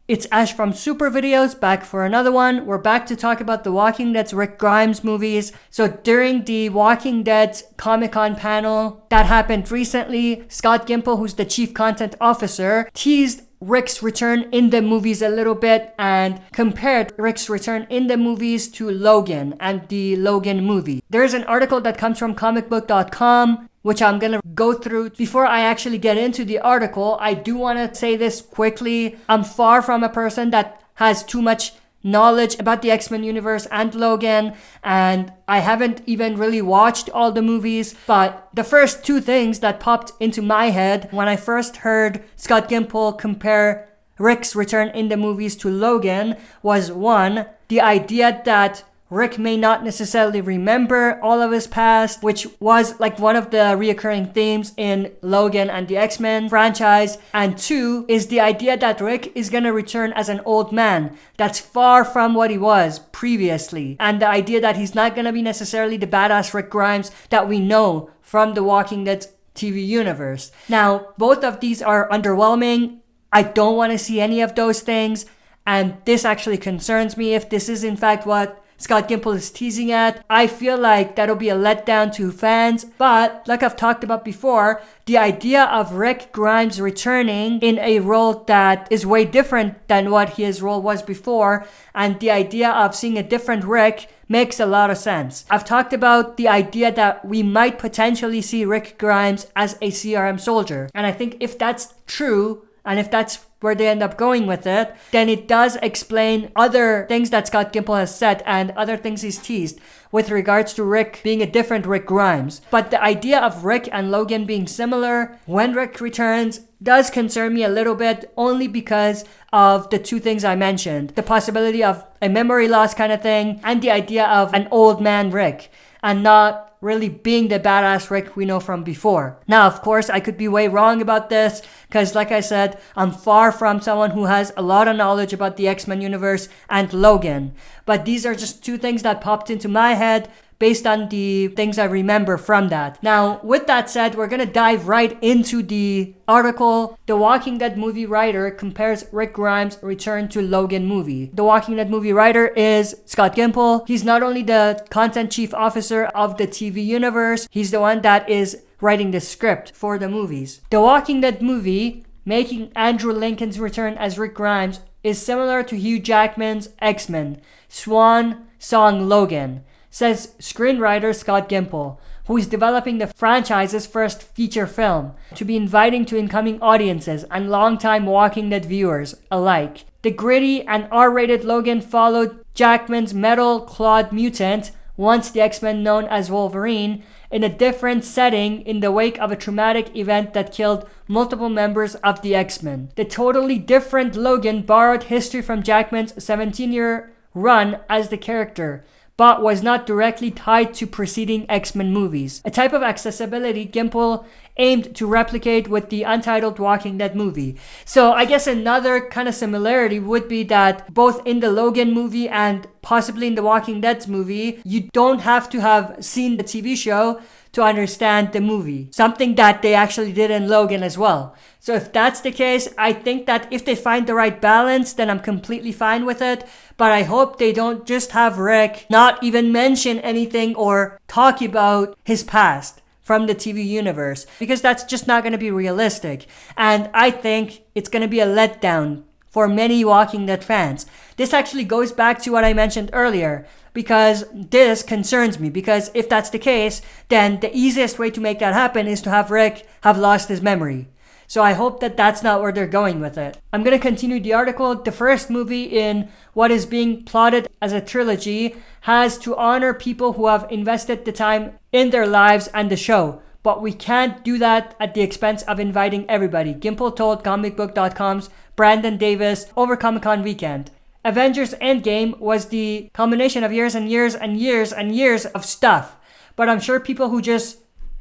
It's Ash from Super Videos, back for another one. We're back to talk about the Walking Dead's Rick Grimes movies. So during the Walking Dead's Comic-Con panel that happened recently, Scott Gimple, who's the chief content officer, teased Rick's return in the movies a little bit and compared Rick's return in the movies to Logan and the Logan movie. There's an article that comes from comicbook.com which I'm gonna go through. Before I actually get into the article, I do want to say this quickly. I'm far from a person that has too much knowledge about the X-Men universe and Logan, and I haven't even really watched all the movies, but the first two things that popped into my head when I first heard Scott Gimple compare Rick's return in the movies to Logan was, one, the idea that Rick may not necessarily remember all of his past, which was like one of the reoccurring themes in Logan and the X-Men franchise. And two is the idea that Rick is gonna return as an old man that's far from what he was previously. And the idea that he's not gonna be necessarily the badass Rick Grimes that we know from the Walking Dead TV universe. Now, both of these are underwhelming. I don't want to see any of those things. And this actually concerns me if this is in fact what Scott Gimple is teasing at. I feel like that'll be a letdown to fans, but like I've talked about before, the idea of Rick Grimes returning in a role that is way different than what his role was before, and the idea of seeing a different Rick makes a lot of sense. I've talked about the idea that we might potentially see Rick Grimes as a CRM soldier, and I think if that's true, and if that's where they end up going with it, then it does explain other things that Scott Gimple has said and other things he's teased with regards to Rick being a different Rick Grimes. But the idea of Rick and Logan being similar when Rick returns does concern me a little bit, only because of the two things I mentioned. The possibility of a memory loss kind of thing, and the idea of an old man Rick, and not really being the badass Rick we know from before. Now, of course, I could be way wrong about this, because like I said, I'm far from someone who has a lot of knowledge about the X-Men universe and Logan. But these are just two things that popped into my head based on the things I remember from that. Now, with that said, we're gonna dive right into the article. The Walking Dead movie writer compares Rick Grimes' return to Logan movie. The Walking Dead movie writer is Scott Gimple. He's not only the content chief officer of the TV universe, he's the one that is writing the script for the movies. The Walking Dead movie, making Andrew Lincoln's return as Rick Grimes, is similar to Hugh Jackman's X-Men Swan Song Logan, says screenwriter Scott Gimple, who is developing the franchise's first feature film, to be inviting to incoming audiences and longtime Walking Dead viewers alike. The gritty and R-rated Logan followed Jackman's metal-clawed mutant, once the X-Men known as Wolverine, in a different setting in the wake of a traumatic event that killed multiple members of the X-Men. The totally different Logan borrowed history from Jackman's 17-year run as the character, but was not directly tied to preceding X-Men movies, a type of accessibility Gimple aimed to replicate with the untitled Walking Dead movie. So I guess another kind of similarity would be that both in the Logan movie and possibly in the Walking Dead movie, you don't have to have seen the TV show to understand the movie. Something that they actually did in Logan as well. So if that's the case, I think that if they find the right balance, then I'm completely fine with it. But I hope they don't just have Rick not even mention anything or talk about his past from the TV universe, because that's just not going to be realistic. And I think it's going to be a letdown for many Walking Dead fans. This actually goes back to what I mentioned earlier, because this concerns me, because if that's the case, then the easiest way to make that happen is to have Rick have lost his memory. So I hope that that's not where they're going with it. I'm going to continue the article. The first movie in what is being plotted as a trilogy has to honor people who have invested the time in their lives and the show. But we can't do that at the expense of inviting everybody, Gimple told comicbook.com's Brandon Davis over Comic-Con weekend. Avengers Endgame was the combination of years and years and years and years of stuff. But I'm sure people who just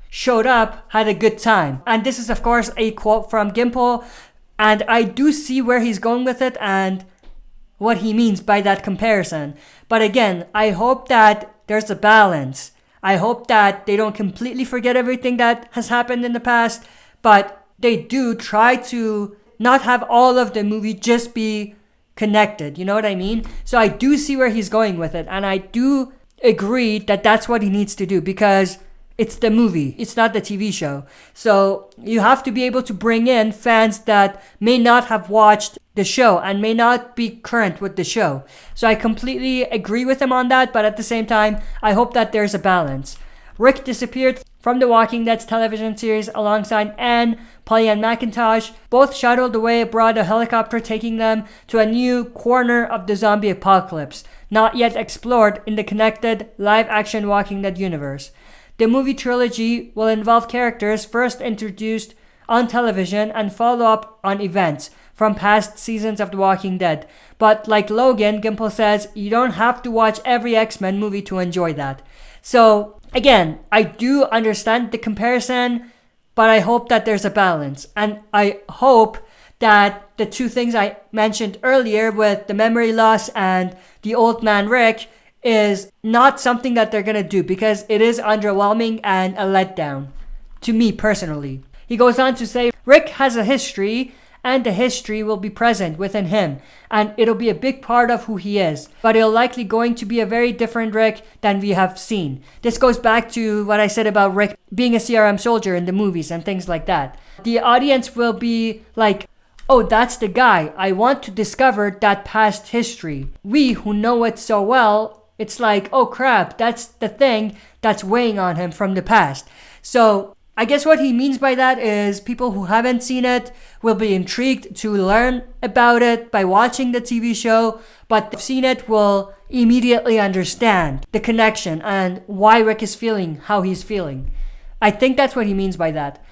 showed up had a good time. And this is, of course, a quote from Gimple. And I do see where he's going with it and what he means by that comparison. But again, I hope that there's a balance. I hope that they don't completely forget everything that has happened in the past, but they do try to not have all of the movie just be connected. You know what I mean? So I do see where he's going with it. And I do agree that that's what he needs to do, because it's the movie. It's not the TV show. So you have to be able to bring in fans that may not have watched the show and may not be current with the show. So I completely agree with him on that. But at the same time, I hope that there's a balance. Rick disappeared from The Walking Dead's television series alongside Anne, Polly, and McIntosh. Both shuttled away aboard a helicopter, taking them to a new corner of the zombie apocalypse, not yet explored in the connected live-action Walking Dead universe. The movie trilogy will involve characters first introduced on television and follow up on events from past seasons of The Walking Dead. But like Logan, Gimple says, you don't have to watch every X-Men movie to enjoy that. So again, I do understand the comparison, but I hope that there's a balance. And I hope that the two things I mentioned earlier with the memory loss and the old man Rick is not something that they're going to do, because it is underwhelming and a letdown to me personally. He goes on to say, Rick has a history, and the history will be present within him, and it'll be a big part of who he is, but it'll likely going to be a very different Rick than we have seen. This goes back to what I said about Rick being a CRM soldier in the movies and things like that. The audience will be like, oh, that's the guy. I want to discover that past history. We who know it so well, it's like, oh crap, that's the thing that's weighing on him from the past. So I guess what he means by that is people who haven't seen it will be intrigued to learn about it by watching the TV show, but they've seen it will immediately understand the connection and why Rick is feeling how he's feeling. I think that's what he means by that.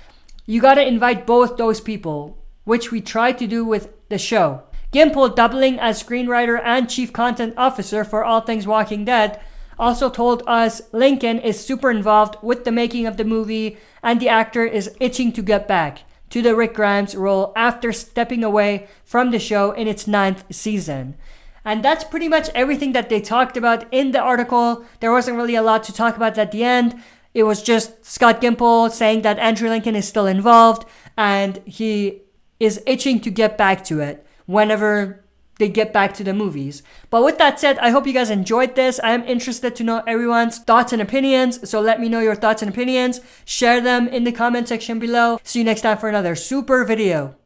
You gotta invite both those people, which we try to do with the show. Gimple, doubling as screenwriter and chief content officer for all things Walking Dead, also told us Lincoln is super involved with the making of the movie, and the actor is itching to get back to the Rick Grimes role after stepping away from the show in its 9th season. And that's pretty much everything that they talked about in the article. There wasn't really a lot to talk about at the end. It was just Scott Gimple saying that Andrew Lincoln is still involved and he is itching to get back to it whenever they get back to the movies. But with that said, I hope you guys enjoyed this. I am interested to know everyone's thoughts and opinions, so let me know your thoughts and opinions. Share them in the comment section below. See you next time for another super video.